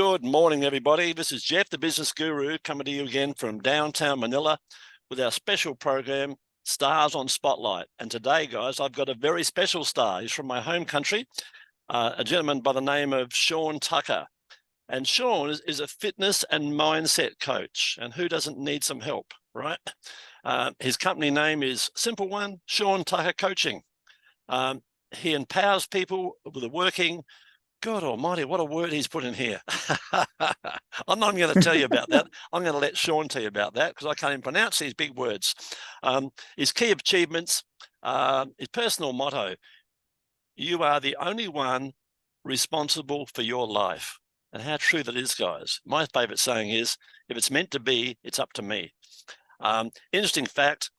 Good morning, everybody. This is Jeff, the business guru, coming to you again from downtown Manila with our special program, Stars on Spotlight. And today, guys, I've got a very special star. He's from my home country, a gentleman by the name of Shaun Tucker. And Shaun is a fitness and mindset coach. And who doesn't need some help, right? His company name is simple one, Shaun Tucker Coaching. He empowers people with a working. God almighty, what a word he's put in here. I'm not going to tell you about that. I'm going to let Shaun tell you about that because I can't even pronounce these big words. His key achievements, his personal motto, you are the only one responsible for your life. And how true that is, guys. My favorite saying is, if it's meant to be, it's up to me. Interesting fact,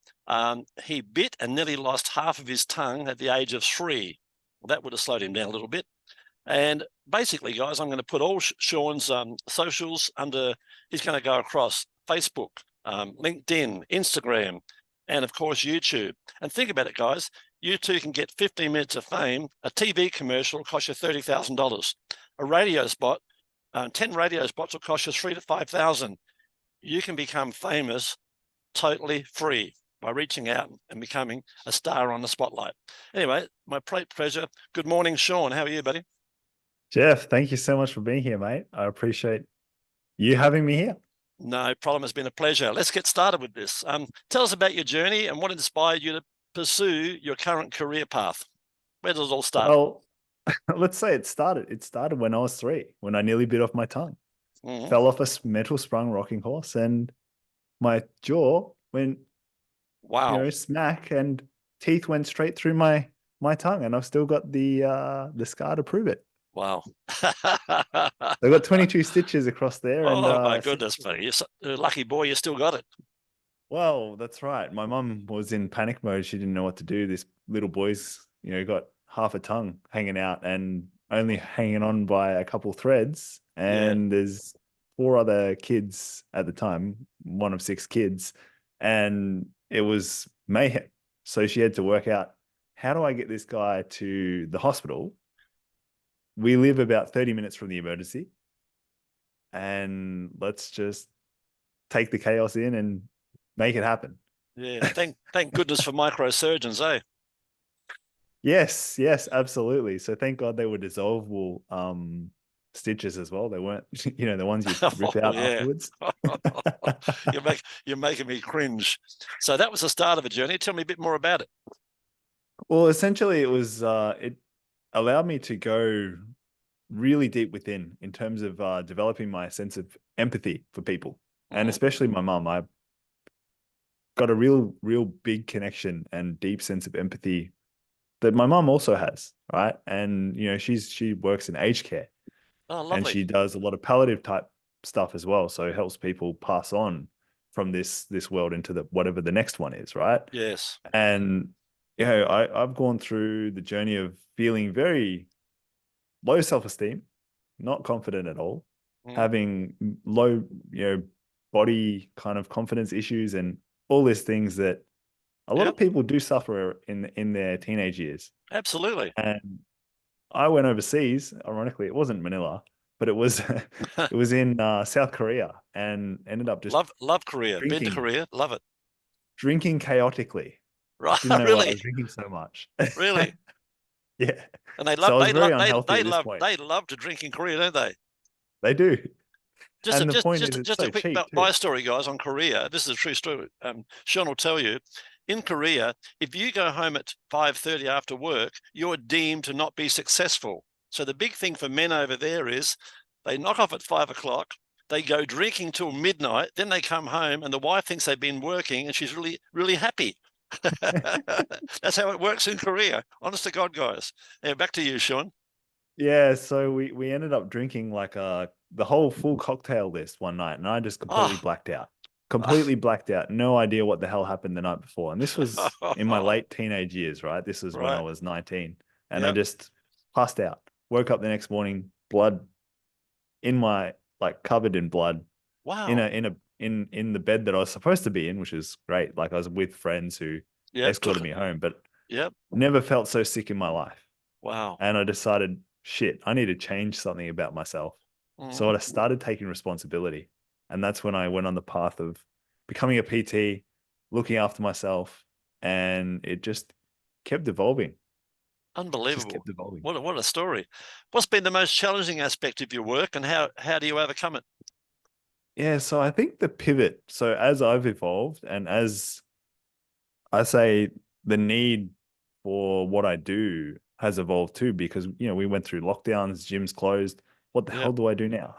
he bit and nearly lost half of his tongue at the age of 3. Well, that would have slowed him down a little bit. And basically, guys, I'm going to put all Shaun's socials under. He's going to go across Facebook, LinkedIn, Instagram, and of course, YouTube. And think about it, guys. You too can get 15 minutes of fame. A TV commercial will cost you $30,000. A radio spot, 10 radio spots will cost you $3,000 to $5,000. You can become famous totally free by reaching out and becoming a star on the spotlight. Anyway, my pleasure. Good morning, Shaun. How are you, buddy? Jeff, thank you so much for being here, mate. I appreciate you having me here. No problem. It's been a pleasure. Let's get started with this. Tell us about your journey and what inspired you to pursue your current career path. Where does it all start? Well, let's say it started. It started when I was 3, when I nearly bit off my tongue. Fell off a metal sprung rocking horse and my jaw went, smack, and teeth went straight through my tongue, and I've still got the scar to prove it. Wow. They got 22 stitches across there. Oh, and, my goodness, buddy. You're a lucky boy. You still got it. Well, that's right. My mum was in panic mode. She didn't know what to do. This little boy's, got half a tongue hanging out and only hanging on by a couple threads. And there's 4 other kids at the time, one of 6 kids. And it was mayhem. So she had to work out, how do I get this guy to the hospital? We live about 30 minutes from the emergency, and let's just take the chaos in and make it happen. Yeah, thank goodness for microsurgeons, eh? Yes, absolutely. So thank God they were dissolvable stitches as well. They weren't, the ones you rip out afterwards. You're making me cringe. So that was the start of a journey. Tell me a bit more about it. Well, essentially, it was it allowed me to go really deep within in terms of developing my sense of empathy for people, and especially my mum. I got a real big connection and deep sense of empathy that my mum also has, right? And she works in aged care. Oh, lovely. And she does a lot of palliative type stuff as well, so it helps people pass on from this world into whatever the next one is, right? Yes. And I've gone through the journey of feeling very low self-esteem, not confident at all, having low, body kind of confidence issues and all these things that a lot of people do suffer in their teenage years. Absolutely. And I went overseas. Ironically, it wasn't Manila, but it was it was in South Korea, and ended up just love Korea. Been to Korea, love it. Drinking chaotically. Right, didn't know really? why I was drinking so much. Really? Yeah. And they So love they love to drink in Korea, don't they? They do. Just a quick my story, guys, on Korea. This is a true story. Shaun will tell you. In Korea, if you go home at 5:30 after work, you're deemed to not be successful. So the big thing for men over there is they knock off at 5 o'clock, they go drinking till midnight, then they come home and the wife thinks they've been working and she's really, really happy. That's how it works in Korea. Honest to God, guys. Yeah, back to you, Shaun. Yeah, so we ended up drinking like the whole full cocktail list one night, and I just completely blacked out. Completely blacked out. No idea what the hell happened the night before. And this was in my late teenage years, right? This was when I was 19. And I just passed out. Woke up the next morning, blood in my, covered in blood. Wow. In the bed that I was supposed to be in, which is great. Like, I was with friends who escorted me home, but never felt so sick in my life. Wow. And I decided, shit, I need to change something about myself. So Mhm. I started taking responsibility. And that's when I went on the path of becoming a PT, looking after myself, and it just kept evolving. Just Unbelievable. kept evolving. What a story. What's been the most challenging aspect of your work, and how do you overcome it? Yeah, so I think the pivot, so as I've evolved and as I say the need for what I do has evolved too, because we went through lockdowns, gyms closed. What the hell Yep. do I do now?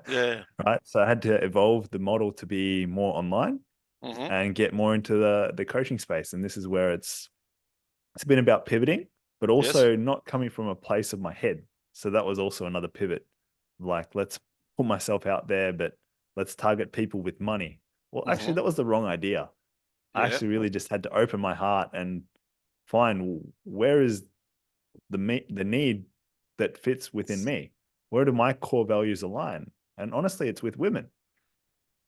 Yeah. Right. So I had to evolve the model to be more online Hmm. and get more into the coaching space. And this is where it's been about pivoting, but Yes. also not coming from a place of my head. So that was also another pivot. Like, let's put myself out there, but let's target people with money. Well, actually, Hmm. that was the wrong idea. I Yeah. actually really just had to open my heart and find where is the need that fits within me. Where do my core values align? And honestly, it's with women.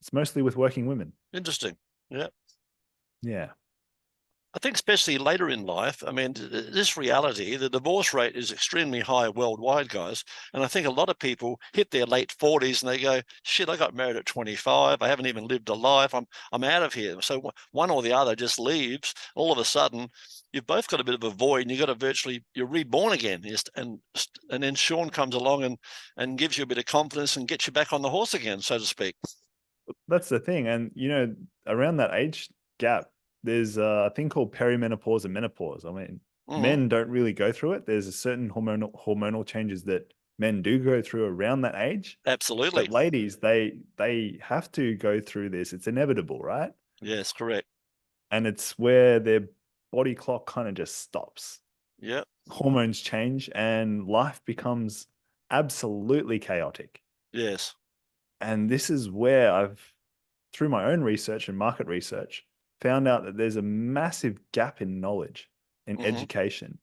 It's mostly with working women. Interesting. Yeah. Yeah. I think especially later in life, I mean, this reality, the divorce rate is extremely high worldwide, guys. And I think a lot of people hit their late 40s and they go, shit, I got married at 25. I haven't even lived a life. I'm out of here. So one or the other just leaves. All of a sudden, you've both got a bit of a void and you've got to you're reborn again. And then Shaun comes along and gives you a bit of confidence and gets you back on the horse again, so to speak. That's the thing. And, around that age gap, there's a thing called perimenopause and menopause. I mean, Hmm. men don't really go through it. There's a certain hormonal changes that men do go through around that age. Absolutely. But ladies, they have to go through this. It's inevitable, right? Yes, correct. And it's where their body clock kind of just stops. Yeah. Hormones change and life becomes absolutely chaotic. Yes. And this is where through my own research and market research, found out that there's a massive gap in knowledge, in Hmm. education.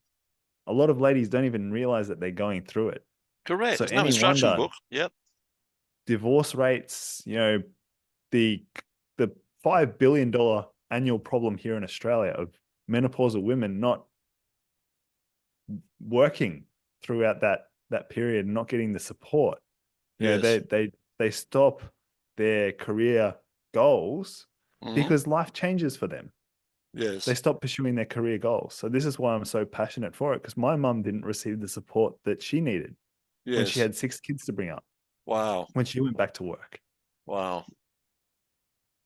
A lot of ladies don't even realize that they're going through it. Correct. So There's no any instruction wonder book. Yep. divorce rates, the the $5 billion annual problem here in Australia of menopausal women not working throughout that period and not getting the support. Yes. They stop their career goals Hmm. because life changes for them. They Yes. stop pursuing their career goals. So this is why I'm so passionate for it, because my mum didn't receive the support that she needed when she Yes. had 6 kids to bring up, Wow. when she went back to work. Wow.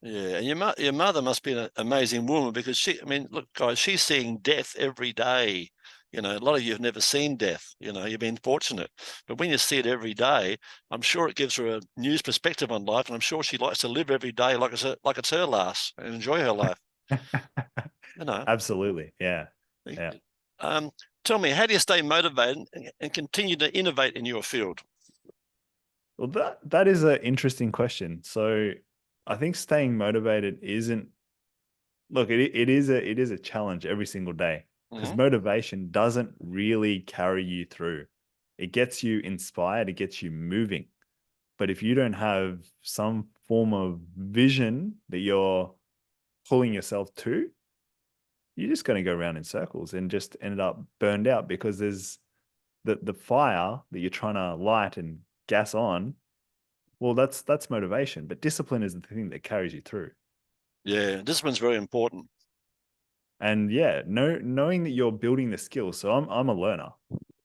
Yeah. And your mother must be an amazing woman because I mean, look, guys, she's seeing death every day. A lot of you have never seen death. You've been fortunate. But when you see it every day, I'm sure it gives her a new perspective on life. And I'm sure she likes to live every day like it's her last and enjoy her life. You know. Absolutely. Yeah. Yeah. Um, Tell me, how do you stay motivated and continue to innovate in your field? Well, that is an interesting question. So I think staying motivated isn't look, it is a challenge every single day because Hmm. motivation doesn't really carry you through. It gets you inspired, it gets you moving. But if you don't have some form of vision that you're pulling yourself to, you're just going to go around in circles and just end up burned out because there's the fire that you're trying to light and gas on. Well, that's motivation, but discipline is the thing that carries you through. Yeah, discipline's very important. And yeah, knowing that you're building the skills. So I'm a learner.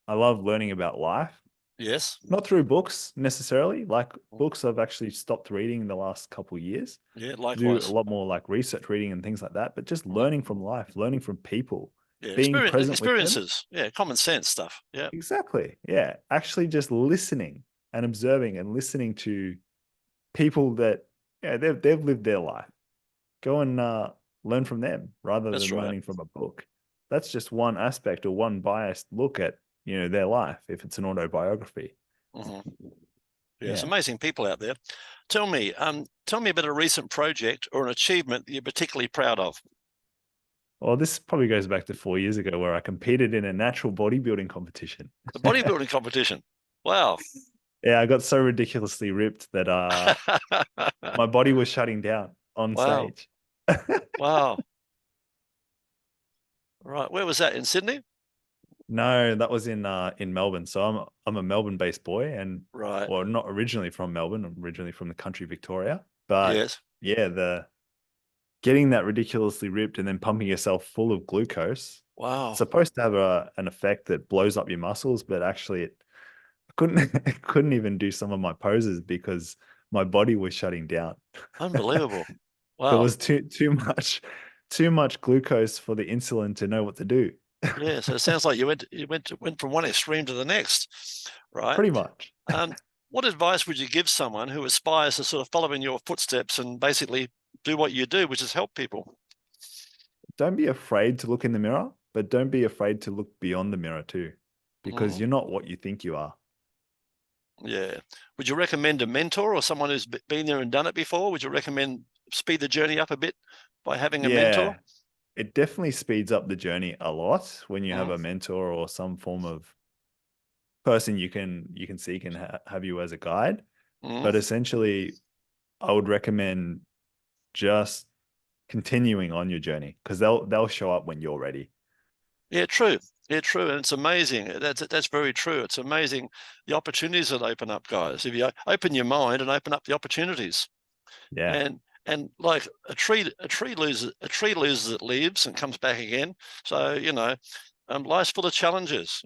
I love learning about life, Yes. not through books necessarily. Like books, I've actually stopped reading in the last couple of years Yeah, to do a likewise. lot more like research reading and things like that. But just Mhm. learning from life, learning from people, Yeah, being present with them. experiences. Yeah, common sense stuff. Yeah. Exactly. Yeah. Actually, just listening and observing and listening to people that they've lived their life. Go and learn from them rather That's than right. learning from a book. That's just one aspect or one biased look at their life if it's an autobiography. Hmm. Yeah, it's Yeah. amazing people out there. Tell me about a recent project or an achievement that you're particularly proud of. Well, this probably goes back to 4 years ago where I competed in a natural bodybuilding competition. The bodybuilding competition. Wow. Yeah, I got so ridiculously ripped that my body was shutting down on Wow. stage. Wow. Right. Where was that? In Sydney? No, that was in Melbourne. So I'm a Melbourne-based boy, and Right. well, not originally from Melbourne. I'm originally from the country Victoria. But Yes. yeah, the getting that ridiculously ripped and then pumping yourself full of glucose, Wow. supposed to have an effect that blows up your muscles, but actually it couldn't it couldn't even do some of my poses because my body was shutting down. Unbelievable. There Wow. was too much glucose for the insulin to know what to do. Yeah. So it sounds like you went from one extreme to the next, right? Pretty much. Um, what advice would you give someone who aspires to sort of follow in your footsteps and basically do what you do, which is help people? Don't be afraid to look in the mirror, but don't be afraid to look beyond the mirror too, because Mhm. you're not what you think you are. Yeah. Would you recommend a mentor or someone who's been there and done it before? Would you recommend speed the journey up a bit by having a mentor? Yeah, it definitely speeds up the journey a lot when you have Mhm. a mentor or some form of person you can seek and have you as a guide. Mhm. But essentially, I would recommend just continuing on your journey because they'll show up when you're ready. Yeah, true. Yeah, true. And it's amazing. That's very true. It's amazing the opportunities that open up, guys. If you open your mind and open up the opportunities. Yeah. And like a tree loses its leaves and comes back again. So, life's full of challenges.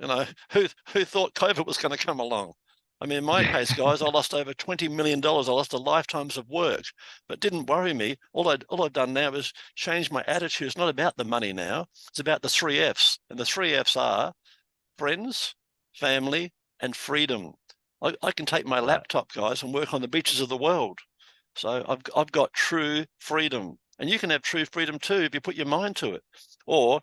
Who thought COVID was going to come along? I mean, in my case, guys, I lost over $20 million. I lost a lifetimes of work, but didn't worry me. All I've done now is change my attitude. It's not about the money now. It's about the 3 F's. And the 3 F's are friends, family, and freedom. I can take my Right. laptop, guys, and work on the beaches of the world. So I've got true freedom, and you can have true freedom too if you put your mind to it. Or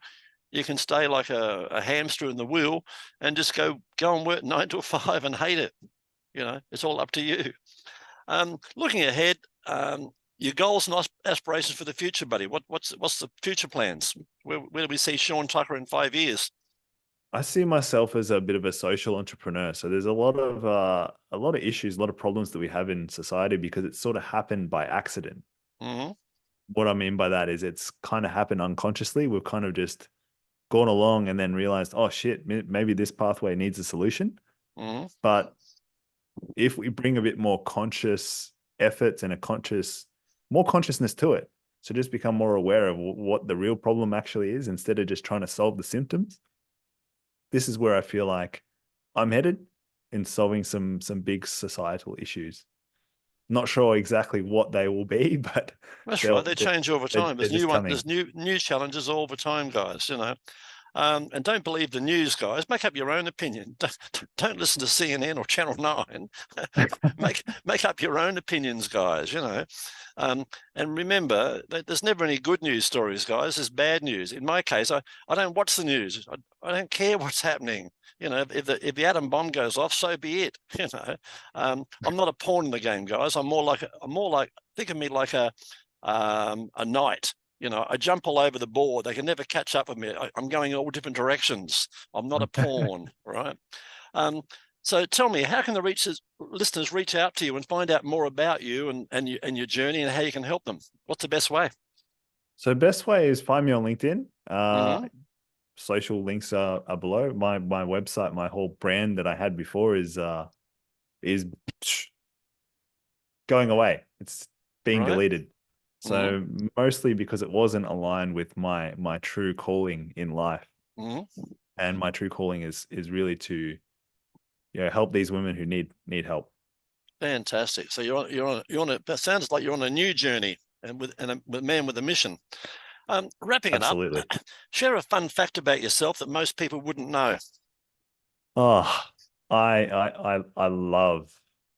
you can stay like a hamster in the wheel and just go and work 9 to 5 and hate it. It's all up to you. Looking ahead, your goals and aspirations for the future, buddy. What's the future plans? Where do we see Shaun Tucker in 5 years? I see myself as a bit of a social entrepreneur. So there's a lot of issues, a lot of problems that we have in society because it sort of happened by accident. Hmm. What I mean by that is it's kind of happened unconsciously. We've kind of just gone along and then realized, oh shit, maybe this pathway needs a solution. Hmm. But if we bring a bit more conscious efforts and more consciousness to it, so just become more aware of what the real problem actually is instead of just trying to solve the symptoms. This is where I feel like I'm headed in solving some big societal issues. Not sure exactly what they will be, but That's right. they'll They change over they're, time. they're There's just there's coming. new challenges all the time, guys. And don't believe the news, guys. Make up your own opinion. Don't listen to CNN or Channel 9. Make up your own opinions, guys. And remember that there's never any good news stories, guys. There's bad news. In my case, I don't watch the news. I don't care what's happening. If the atom bomb goes off, so be it. I'm not a pawn in the game, guys. I'm more like think of me like a knight. I jump all over the board. They can never catch up with me. I'm going all different directions. I'm not a pawn, right? Um, so tell me, how can the listeners reach out to you and find out more about you and your journey and how you can help them? What's the best way? So best way is find me on LinkedIn. Mm-hmm. Social links are below. My website, my whole brand that I had before is going away. It's being Right. deleted. Mm-hmm. So mostly because it wasn't aligned with my true calling in life. Mm-hmm. And my true calling is really to help these women who need help. Fantastic. So that sounds like you're on a new journey and with a man with a mission. Wrapping it up, Absolutely. share a fun fact about yourself that most people wouldn't know. Oh, I love,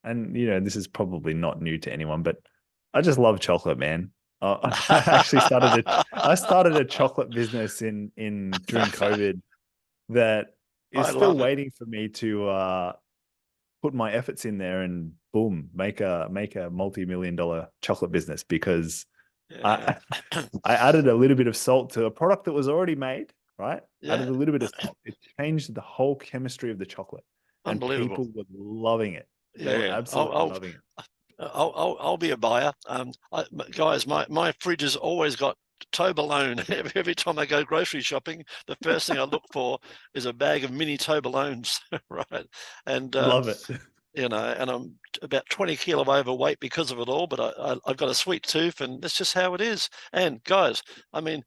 and this is probably not new to anyone, but I just love chocolate, man. I started a chocolate business in during COVID that is I still love it. waiting for me to put my efforts in there and boom, make a multi-million-dollar chocolate business because Yeah. I I added a little bit of salt to a product that was already made, right? Added Yeah. a little bit of salt. It changed the whole chemistry of the chocolate, and Unbelievable. people were loving it. They were Yeah. absolutely loving it. I'll be a buyer. Guys, my fridge has always got Toblerone. Every time I go grocery shopping, the first thing I look for is a bag of mini Toblerones, right? And Love it. you know, and I'm about 20 kilo overweight because of it all, but I've got a sweet tooth, and that's just how it is. And guys, I mean,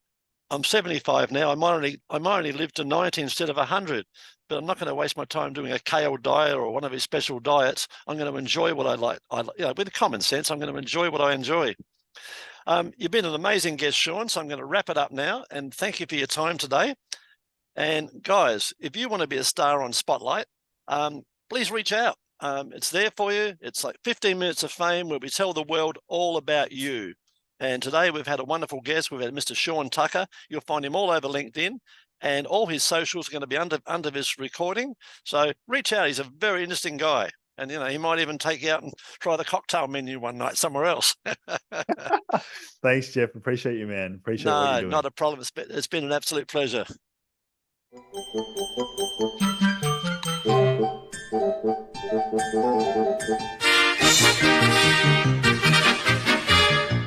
I'm 75 now. I might only live to 90 instead of 100, but I'm not going to waste my time doing a kale diet or one of his special diets. I'm going to enjoy what I like. With common sense, I'm going to enjoy what I enjoy. You've been an amazing guest, Shaun, so I'm going to wrap it up now, and thank you for your time today. And guys, if you want to be a star on Spotlight, please reach out. It's there for you. It's like 15 minutes of fame where we tell the world all about you. And today we've had a wonderful guest. We've had Mr. Shaun Tucker. You'll find him all over LinkedIn, and all his socials are going to be under this recording. So reach out. He's a very interesting guy. And, you know, he might even take you out and try the cocktail menu one night somewhere else. Thanks, Jeff. Appreciate you, man. Appreciate what you're doing. Not a problem. It's been an absolute pleasure.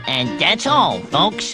And that's all, folks.